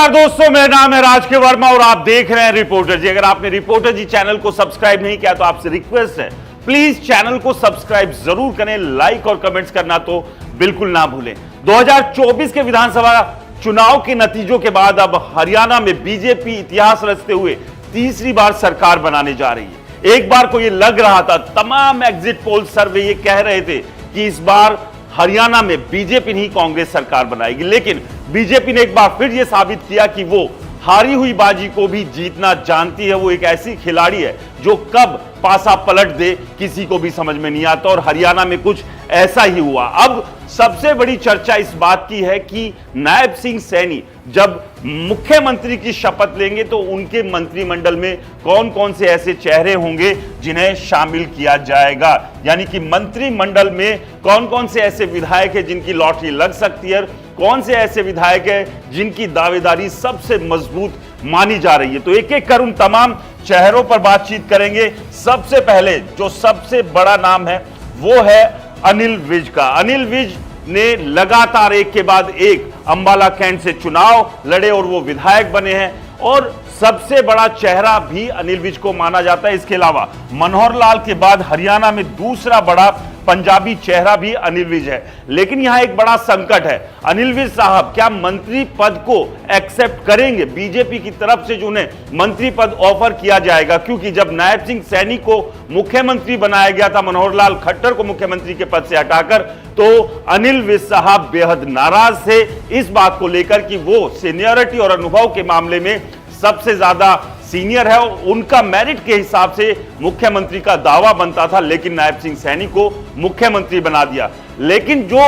नमस्कार दोस्तों, मेरा नाम है राजके वर्मा और आप देख रहे हैं रिपोर्टर जी। अगर आपने रिपोर्टर जी चैनल को सब्सक्राइब नहीं किया तो आपसे रिक्वेस्ट है, प्लीज चैनल को सब्सक्राइब जरूर करें, लाइक और कमेंट्स करना तो बिल्कुल ना भूलें। 2024 के विधानसभा चुनाव के नतीजों के बाद अब हरियाणा में बीजेपी इतिहास रचते हुए तीसरी बार सरकार बनाने जा रही है। एक बार को यह लग रहा था, तमाम एग्जिट पोल सर्वे ये कह रहे थे कि इस बार हरियाणा में बीजेपी नहीं कांग्रेस सरकार बनाएगी, लेकिन बीजेपी ने एक बार फिर यह साबित किया कि वो हारी हुई बाजी को भी जीतना जानती है। वो एक ऐसी खिलाड़ी है जो कब पासा पलट दे किसी को भी समझ में नहीं आता, और हरियाणा में कुछ ऐसा ही हुआ। अब सबसे बड़ी चर्चा इस बात की है कि नायब सिंह सैनी जब मुख्यमंत्री की शपथ लेंगे तो उनके मंत्रिमंडल में कौन कौन से ऐसे चेहरे होंगे जिन्हें शामिल किया जाएगा, यानी कि मंत्रिमंडल में कौन कौन से ऐसे विधायक हैं जिनकी लॉटरी लग सकती है, कौन से ऐसे विधायक हैं जिनकी दावेदारी सबसे मजबूत मानी जा रही है। तो एक एक कर उन तमाम चेहरों पर बातचीत करेंगे। सबसे पहले जो सबसे बड़ा नाम है वो है अनिल विज का। अनिल विज ने लगातार एक के बाद एक अंबाला कैंट से चुनाव लड़े और वो विधायक बने हैं, और सबसे बड़ा चेहरा भी अनिल विज को माना जाता है। इसके अलावा मनोहर लाल के बाद हरियाणा में दूसरा बड़ा पंजाबी चेहरा भी अनिल विज है। लेकिन यहां एक बड़ा संकट है, अनिल विज साहब क्या मंत्री पद को एक्सेप्ट करेंगे बीजेपी की तरफ से जो उन्हें मंत्री पद ऑफर किया जाएगा? क्योंकि जब नायब सिंह सैनी को मुख्यमंत्री बनाया गया था, मनोहर लाल खट्टर को मुख्यमंत्री के पद से हटाकर, तो अनिल विज साहब बेहद नाराज थे इस बात को लेकर कि वो सीनियरिटी और अनुभव के मामले में सबसे ज्यादा सीनियर है, उनका मेरिट के हिसाब से मुख्यमंत्री का दावा बनता था, लेकिन नायब सिंह सैनी को मुख्यमंत्री बना दिया। लेकिन जो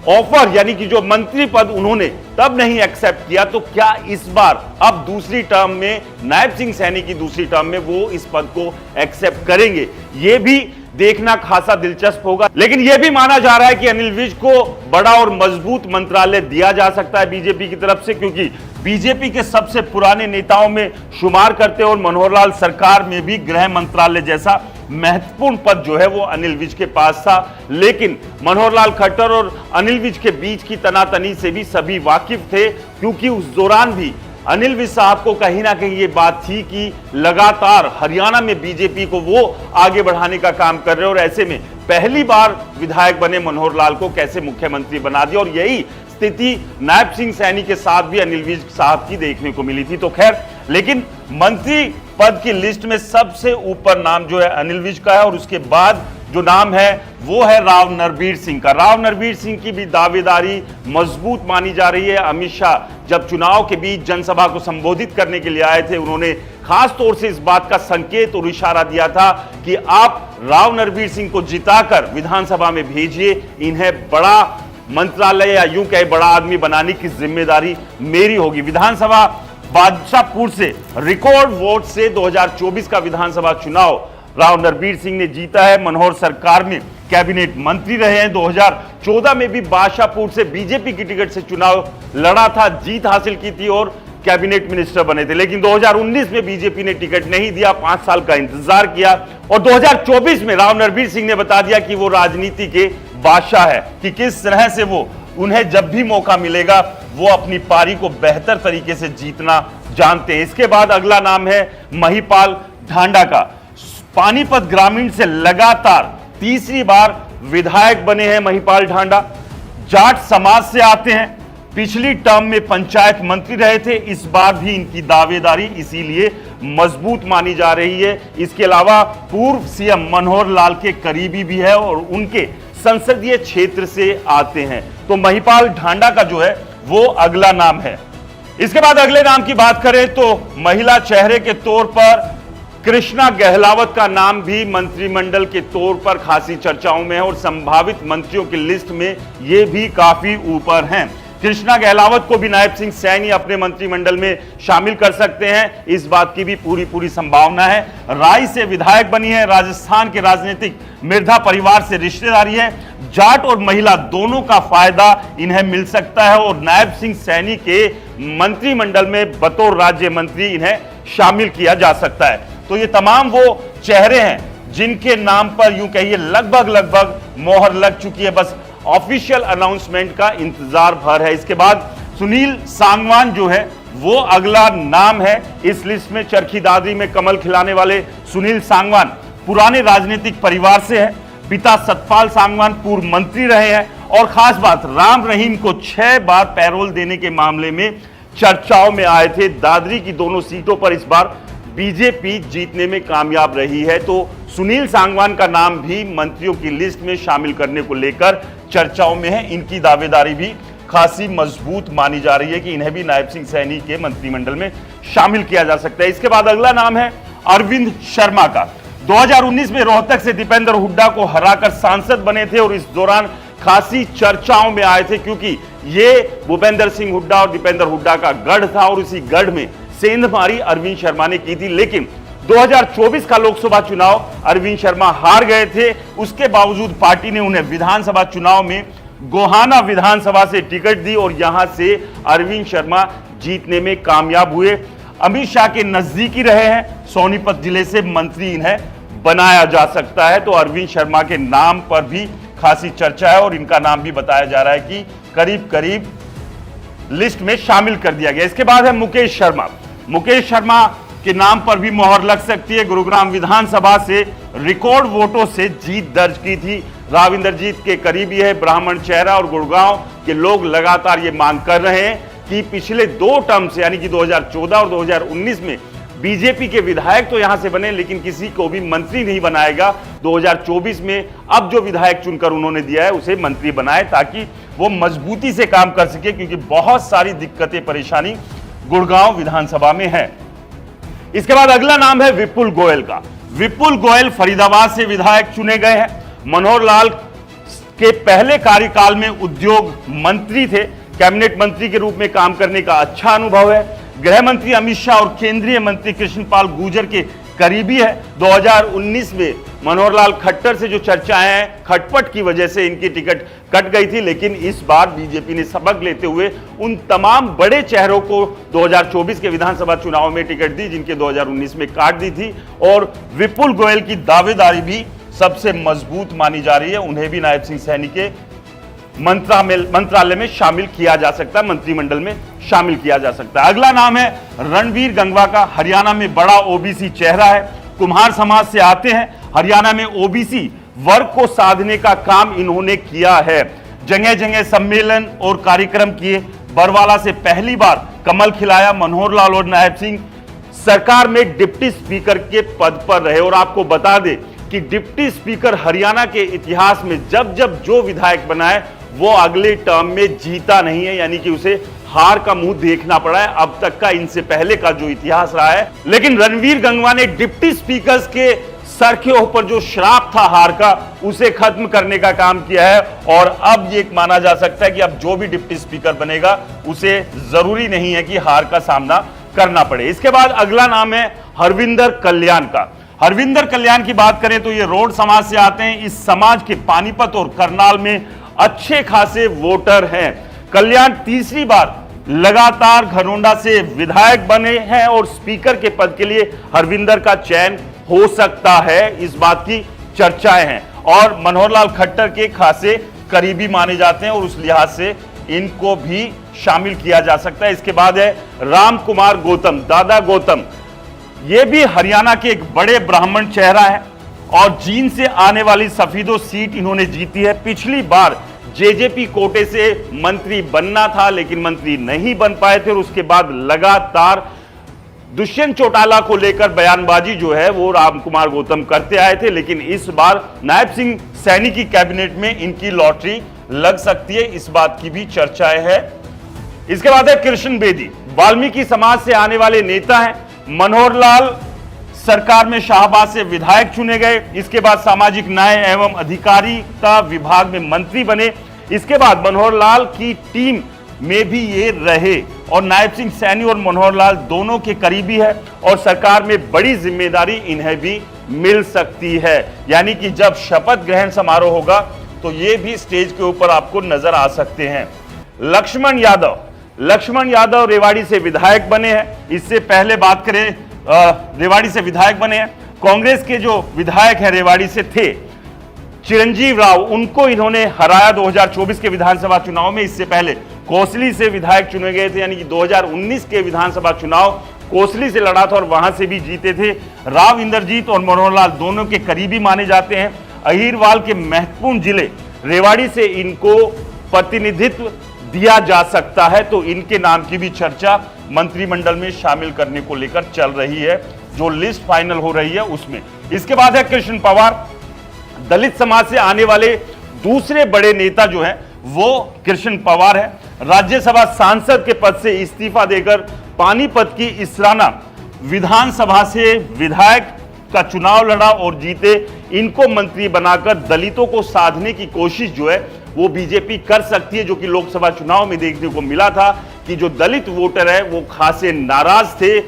ऑफर यानी कि जो मंत्री पद उन्होंने तब नहीं एक्सेप्ट किया, तो क्या इस बार अब दूसरी टर्म में नायब सिंह सैनी की दूसरी टर्म में वो इस पद को एक्सेप्ट करेंगे? ये भी देखना खासा दिलचस्प होगा। लेकिन यह भी माना जा रहा है कि अनिल विज को बड़ा और मजबूत मंत्रालय दिया जा सकता है बीजेपी की तरफ से, क्योंकि बीजेपी के सबसे पुराने नेताओं में शुमार करते और मनोहर लाल सरकार में भी गृह मंत्रालय जैसा महत्वपूर्ण पद जो है वो अनिल विज के पास था। लेकिन मनोहर लाल खट्टर और अनिल विज के बीच की तनातनी से भी सभी वाकिफ थे, क्योंकि उस दौरान भी अनिल विज साहब को कहीं ना कहीं ये बात थी कि लगातार हरियाणा में बीजेपी को वो आगे बढ़ाने का काम कर रहे हैं, और ऐसे में पहली बार विधायक बने मनोहर लाल को कैसे मुख्यमंत्री बना दिया। और यही स्थिति नायब सिंह सैनी के साथ भी अनिल विज साहब की देखने को मिली थी। तो खैर, लेकिन मंत्री पद की लिस्ट में सबसे ऊपर नाम जो है अनिल विज का है, और उसके बाद जो नाम है वो है राव नरबीर सिंह का। राव नरबीर सिंह की भी दावेदारी मजबूत मानी जा रही है। अमित शाह जब चुनाव के बीच जनसभा को संबोधित करने के लिए आए थे, उन्होंने खास तौर से इस बात का संकेत और इशारा दिया था कि आप राव नरबीर सिंह को जिताकर विधानसभा में भेजिए, इन्हें बड़ा मंत्रालय या यूं कहे बड़ा आदमी बनाने की जिम्मेदारी मेरी होगी। विधानसभा बादशाहपुर से रिकॉर्ड वोट से 2024 का विधानसभा चुनाव राव नरबीर सिंह ने जीता है। मनोहर सरकार में कैबिनेट मंत्री रहे हैं। 2014 में भी बादशाहपुर से बीजेपी की टिकट से चुनाव लड़ा था, जीत हासिल की थी और कैबिनेट मिनिस्टर बने थे। लेकिन 2019 में बीजेपी ने टिकट नहीं दिया, 5 साल का इंतजार किया, और 2024 में राव नरबीर सिंह ने बता दिया कि वो राजनीति के बादशाह है, कि किस तरह से वो उन्हें जब भी मौका मिलेगा वो अपनी पारी को बेहतर तरीके से जीतना जानते हैं। इसके बाद अगला नाम है महिपाल ढांडा का। पानीपत ग्रामीण से लगातार तीसरी बार विधायक बने हैं महिपाल ढांडा। जाट समाज से आते हैं, पिछली टर्म में पंचायत मंत्री रहे थे, इस बार भी इनकी दावेदारी इसीलिए मजबूत मानी जा रही है। इसके अलावा पूर्व सीएम मनोहर लाल के करीबी भी है और उनके संसदीय क्षेत्र से आते हैं। तो महिपाल ढांडा का जो है वो अगला नाम है। इसके बाद अगले नाम की बात करें तो महिला चेहरे के तौर पर कृष्णा गहलावत का नाम भी मंत्रिमंडल के तौर पर खासी चर्चाओं में है, और संभावित मंत्रियों की लिस्ट में ये भी काफी ऊपर हैं। कृष्णा गहलावत को भी नायब सिंह सैनी अपने मंत्रिमंडल में शामिल कर सकते हैं, इस बात की भी पूरी संभावना है। राय से विधायक बनी है, राजस्थान के राजनीतिक मिर्धा परिवार से रिश्तेदारी है, जाट और महिला दोनों का फायदा इन्हें मिल सकता है, और नायब सिंह सैनी के मंत्रिमंडल में बतौर राज्य मंत्री इन्हें शामिल किया जा सकता है। तो ये तमाम वो चेहरे हैं जिनके नाम पर यूं कहिए लगभग मोहर लग चुकी है, बस ऑफिशियल अनाउंसमेंट का इंतजार भर है। इसके बाद सुनील सांगवान जो है वो अगला नाम है इस लिस्ट में। चरखी दादरी में कमल खिलाने वाले सुनील सांगवान पुराने राजनीतिक परिवार से हैं। पिता सतपाल सांगवान पूर्व मंत्री रहे हैं और खास बात राम रहीम को 6 बार पैरोल देने के मामले में चर्चाओं में आए थे। दादरी की दोनों सीटों पर इस बार बीजेपी जीतने में कामयाब रही है, तो सुनील सांगवान का नाम भी मंत्रियों की लिस्ट में शामिल करने को लेकर चर्चाओं में है। इनकी दावेदारी भी खासी मजबूत मानी जा रही है कि इन्हें भी नायब सिंह सैनी के मंत्रिमंडल में शामिल किया जा सकता है। इसके बाद अगला नाम है अरविंद शर्मा का। 2019 में रोहतक से दीपेंद्र हुड्डा को हराकर सांसद बने थे और इस दौरान खासी चर्चाओं में आए थे, क्योंकि ये भूपेंद्र सिंह हुड्डा और दीपेंद्र हुड्डा का गढ़ था और इसी गढ़ में सेंधमारी अरविंद शर्मा ने की थी। लेकिन 2024 का लोकसभा चुनाव अरविंद शर्मा हार गए थे। उसके बावजूद पार्टी ने उन्हें विधानसभा चुनाव में गोहाना विधानसभा से टिकट दी और यहां से अरविंद शर्मा जीतने में कामयाब हुए। अमित शाह के नजदीकी रहे हैं। सोनीपत जिले से मंत्री इन्हें बनाया जा सकता है, तो अरविंद शर्मा के नाम पर भी खासी चर्चा है और इनका नाम भी बताया जा रहा है कि करीब करीब लिस्ट में शामिल कर दिया गया। इसके बाद है मुकेश शर्मा। मुकेश शर्मा के नाम पर भी मोहर लग सकती है। गुरुग्राम विधानसभा से रिकॉर्ड वोटों से जीत दर्ज की थी। राव इंद्रजीत के करीबी है, ब्राह्मण चेहरा, और गुड़गांव के लोग लगातार ये मांग कर रहे हैं कि पिछले 2 टर्म से यानी कि 2014 और 2019 में बीजेपी के विधायक तो यहां से बने लेकिन किसी को भी मंत्री नहीं बनाएगा। 2024 में अब जो विधायक चुनकर उन्होंने दिया है उसे मंत्री बनाए ताकि वो मजबूती से काम कर सके, क्योंकि बहुत सारी दिक्कतें परेशानी गुड़गांव विधानसभा में है। इसके बाद अगला नाम है विपुल गोयल का। विपुल गोयल फरीदाबाद से विधायक चुने गए हैं। मनोहर लाल के पहले कार्यकाल में उद्योग मंत्री थे। कैबिनेट मंत्री के रूप में काम करने का अच्छा अनुभव है। गृह मंत्री अमित शाह और केंद्रीय मंत्री कृष्णपाल गुर्जर के करीबी है। 2019 में मनोहर लाल खट्टर से जो चर्चाएं हैं, खटपट की वजह से इनकी टिकट कट गई थी, लेकिन इस बार बीजेपी ने सबक लेते हुए उन तमाम बड़े चेहरों को 2024 के विधानसभा चुनाव में टिकट दी जिनके 2019 में काट दी थी। और विपुल गोयल की दावेदारी भी सबसे मजबूत मानी जा रही है। उन्हें भी नायब सिंह सैनी के मंत्रालय में शामिल किया जा सकता है, मंत्रिमंडल में शामिल किया जा सकता है। अगला नाम है रणवीर गंगवा का। हरियाणा में बड़ा ओबीसी चेहरा है। कुम्हार समाज से आते हैं। हरियाणा में ओबीसी वर्ग को साधने का काम इन्होंने किया है। जगह जगह सम्मेलन और कार्यक्रम किए। बरवाला से पहली बार कमल खिलाया। मनोहर लाल और नायब सिंह सरकार में डिप्टी स्पीकर के पद पर रहे। और आपको बता दें कि डिप्टी स्पीकर हरियाणा के इतिहास में जब जब जो विधायक बना है वो अगले टर्म में जीता नहीं है, यानी कि उसे हार का मुंह देखना पड़ा है अब तक का, इनसे पहले का जो इतिहास रहा है। लेकिन रणवीर गंगवा ने डिप्टी स्पीकर के सर के ऊपर जो श्राप था हार का, उसे खत्म करने का काम किया है। और अब ये माना जा सकता है कि अब जो भी डिप्टी स्पीकर बनेगा उसे जरूरी नहीं है कि हार का सामना करना पड़े। इसके बाद अगला नाम है हरविंदर कल्याण का। हरविंदर कल्याण की बात करें तो ये रोड समाज से आते हैं। इस समाज के पानीपत और करनाल में अच्छे खासे वोटर हैं। कल्याण तीसरी बार लगातार घरौंडा से विधायक बने हैं और स्पीकर के पद के लिए हरविंदर का चयन हो सकता है, इस बात की चर्चाएं हैं। और मनोहर लाल खट्टर के खासे करीबी माने जाते हैं और उस लिहाज से इनको भी शामिल किया जा सकता है। इसके बाद है राम कुमार गौतम, दादा गौतम। ये भी हरियाणा के एक बड़े ब्राह्मण चेहरा है और जींद से आने वाली सफीदो सीट इन्होंने जीती है। पिछली बार जेजेपी कोटे से मंत्री बनना था लेकिन मंत्री नहीं बन पाए थे और उसके बाद लगातार दुष्यंत चौटाला को लेकर बयानबाजी जो है वो राम कुमार गौतम करते आए थे। लेकिन इस बार नायब सिंह सैनी की कैबिनेट में इनकी लॉटरी लग सकती है, इस बात की भी चर्चाएं है। इसके बाद है कृष्ण बेदी। वाल्मीकि समाज से आने वाले नेता हैं। मनोहर लाल सरकार में शाहबाद से विधायक चुने गए। इसके बाद सामाजिक न्याय एवं अधिकारिता विभाग में मंत्री बने। इसके बाद मनोहर लाल की टीम में भी ये रहे और नायब सिंह सैनी और मनोहर लाल दोनों के करीबी है और सरकार में बड़ी जिम्मेदारी इन्हें भी मिल सकती है। यानी कि जब शपथ ग्रहण समारोह होगा तो ये भी स्टेज के ऊपर आपको नजर आ सकते हैं। लक्ष्मण यादव रेवाड़ी से विधायक बने हैं। इससे पहले बात करें रेवाड़ी से विधायक बने हैं। कांग्रेस के जो विधायक हैं रेवाड़ी से थे चिरंजीव राव, उनको इन्होंने हराया 2024 के विधानसभा चुनाव में। इससे पहले कोसली से विधायक चुने गए थे, यानी कि 2019 के विधानसभा चुनाव कोसली से लड़ा था और वहां से भी जीते थे। राव इंद्रजीत और मनोहर लाल दोनों के करीबी माने जाते हैं। अहीरवाल के महत्वपूर्ण जिले रेवाड़ी से इनको प्रतिनिधित्व दिया जा सकता है, तो इनके नाम की भी चर्चा मंत्रिमंडल में शामिल करने को लेकर चल रही है, जो लिस्ट फाइनल हो रही है उसमें। इसके बाद है कृष्ण पवार। दलित समाज से आने वाले दूसरे बड़े नेता जो हैं वो कृष्ण पवार है। राज्यसभा सांसद के पद से इस्तीफा देकर पानीपत की इसराना विधानसभा से विधायक का चुनाव लड़ा और जीते। इनको मंत्री बनाकर दलितों को साधने की कोशिश जो है वो बीजेपी कर सकती है, जो कि लोकसभा चुनाव में देखने को मिला था कि जो दलित वोटर है वो खासे नाराज थे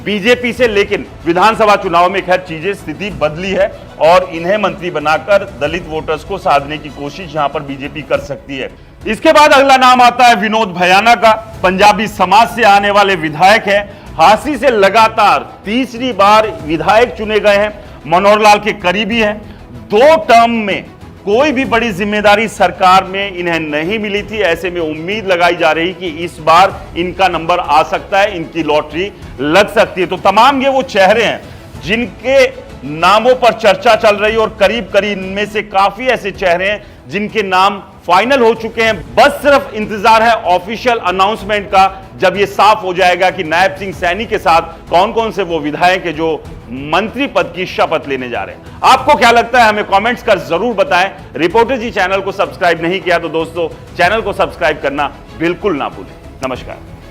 बीजेपी से, लेकिन विधानसभा चुनाव में खैर चीजें स्थिति बदली है और इन्हें मंत्री बनाकर दलित वोटर्स को साधने की कोशिश यहां पर बीजेपी कर सकती है। इसके बाद अगला नाम आता है विनोद भयाना का। पंजाबी समाज से आने वाले विधायक हैं। हांसी से लगातार तीसरी बार विधायक चुने गए हैं। मनोहर लाल के करीबी हैं। 2 टर्म में कोई भी बड़ी जिम्मेदारी सरकार में इन्हें नहीं मिली थी। ऐसे में उम्मीद लगाई जा रही कि इस बार इनका नंबर आ सकता है, इनकी लॉटरी लग सकती है। तो तमाम ये वो चेहरे हैं जिनके नामों पर चर्चा चल रही है और करीब करीब इनमें से काफी ऐसे चेहरे हैं जिनके नाम फाइनल हो चुके हैं। बस सिर्फ इंतजार है ऑफिशियल अनाउंसमेंट का, जब ये साफ हो जाएगा कि नायब सिंह सैनी के साथ कौन कौन से वो विधायक है जो मंत्री पद की शपथ लेने जा रहे हैं। आपको क्या लगता है हमें कमेंट्स कर जरूर बताएं। रिपोर्टर जी चैनल को सब्सक्राइब नहीं किया तो दोस्तों चैनल को सब्सक्राइब करना बिल्कुल ना भूलें। नमस्कार।